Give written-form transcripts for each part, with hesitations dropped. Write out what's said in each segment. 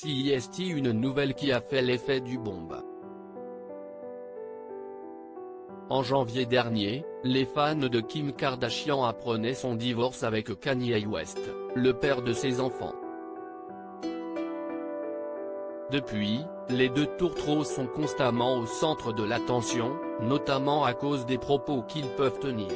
CIST, une nouvelle qui a fait l'effet du bombe. En janvier dernier, les fans de Kim Kardashian apprenaient son divorce avec Kanye West, le père de ses enfants. Depuis, les deux tourtereaux sont constamment au centre de l'attention, notamment à cause des propos qu'ils peuvent tenir.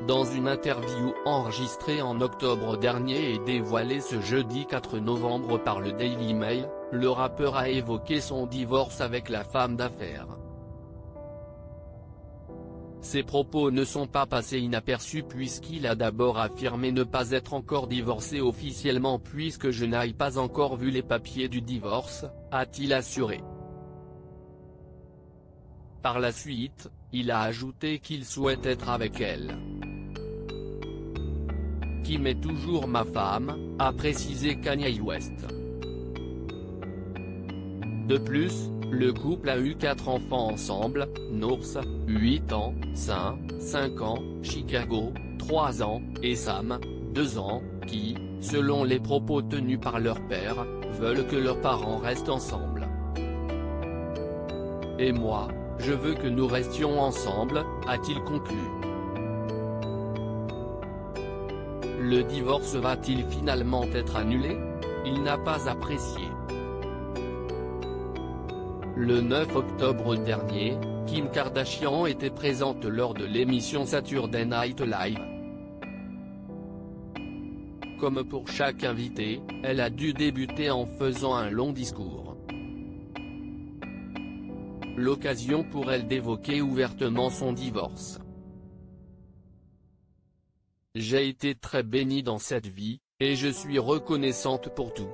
Dans une interview enregistrée en octobre dernier et dévoilée ce jeudi 4 novembre par le Daily Mail, le rappeur a évoqué son divorce avec la femme d'affaires. Ses propos ne sont pas passés inaperçus puisqu'il a d'abord affirmé ne pas être encore divorcé officiellement puisque je n'ai pas encore vu les papiers du divorce, a-t-il assuré. Par la suite, il a ajouté qu'il souhaite être avec elle. Kim est toujours ma femme, a précisé Kanye West. De plus, le couple a eu 4 enfants ensemble, North, 8 ans, Sein, 5 ans, Chicago, 3 ans, et Sam, 2 ans, qui, selon les propos tenus par leur père, veulent que leurs parents restent ensemble. Et moi, je veux que nous restions ensemble, a-t-il conclu. Le divorce va-t-il finalement être annulé? Il n'a pas apprécié. Le 9 octobre dernier, Kim Kardashian était présente lors de l'émission Saturday Night Live. Comme pour chaque invité, elle a dû débuter en faisant un long discours. L'occasion pour elle d'évoquer ouvertement son divorce. J'ai été très bénie dans cette vie, et je suis reconnaissante pour tout.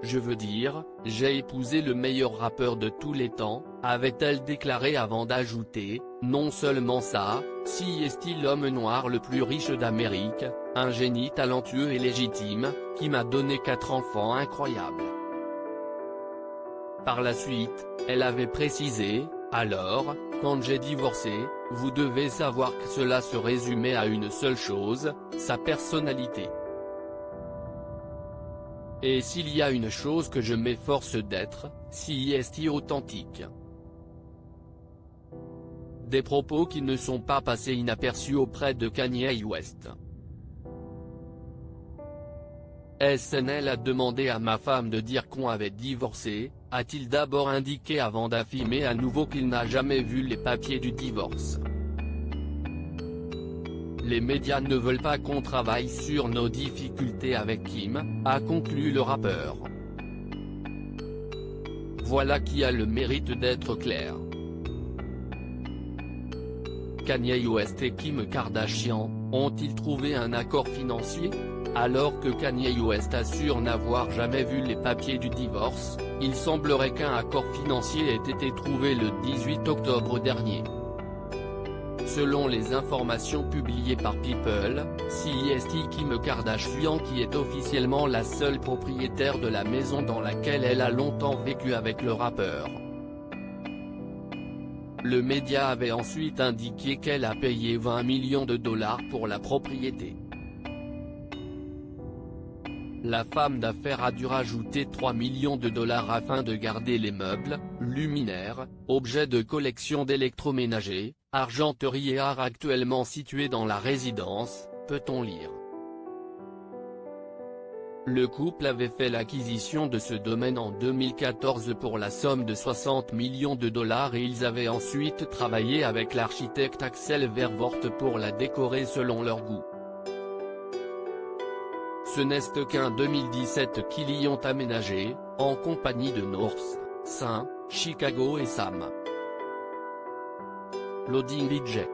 Je veux dire, j'ai épousé le meilleur rappeur de tous les temps, avait-elle déclaré avant d'ajouter, non seulement ça, CIST l'homme noir le plus riche d'Amérique, un génie talentueux et légitime, qui m'a donné 4 enfants incroyables. Par la suite, elle avait précisé, alors, quand j'ai divorcé, vous devez savoir que cela se résumait à une seule chose, sa personnalité. Et s'il y a une chose que je m'efforce d'être, CIST authentique. Des propos qui ne sont pas passés inaperçus auprès de Kanye West. SNL a demandé à ma femme de dire qu'on avait divorcé, a-t-il d'abord indiqué avant d'affirmer à nouveau qu'il n'a jamais vu les papiers du divorce. Les médias ne veulent pas qu'on travaille sur nos difficultés avec Kim, a conclu le rappeur. Voilà qui a le mérite d'être clair. Kanye West et Kim Kardashian, ont-ils trouvé un accord financier? Alors que Kanye West assure n'avoir jamais vu les papiers du divorce, il semblerait qu'un accord financier ait été trouvé le 18 octobre dernier. Selon les informations publiées par People, CIST Kim Kardashian qui est officiellement la seule propriétaire de la maison dans laquelle elle a longtemps vécu avec le rappeur. Le média avait ensuite indiqué qu'elle a payé 20 millions de dollars pour la propriété. La femme d'affaires a dû rajouter 3 millions de dollars afin de garder les meubles, luminaires, objets de collection d'électroménager, argenterie et art actuellement situés dans la résidence, peut-on lire. Le couple avait fait l'acquisition de ce domaine en 2014 pour la somme de 60 millions de dollars et ils avaient ensuite travaillé avec l'architecte Axel Vervoort pour la décorer selon leur goût. Ce n'est qu'un 2017 qu'ils y ont aménagé, en compagnie de North, Sein, Chicago et Sam. Loading VJ.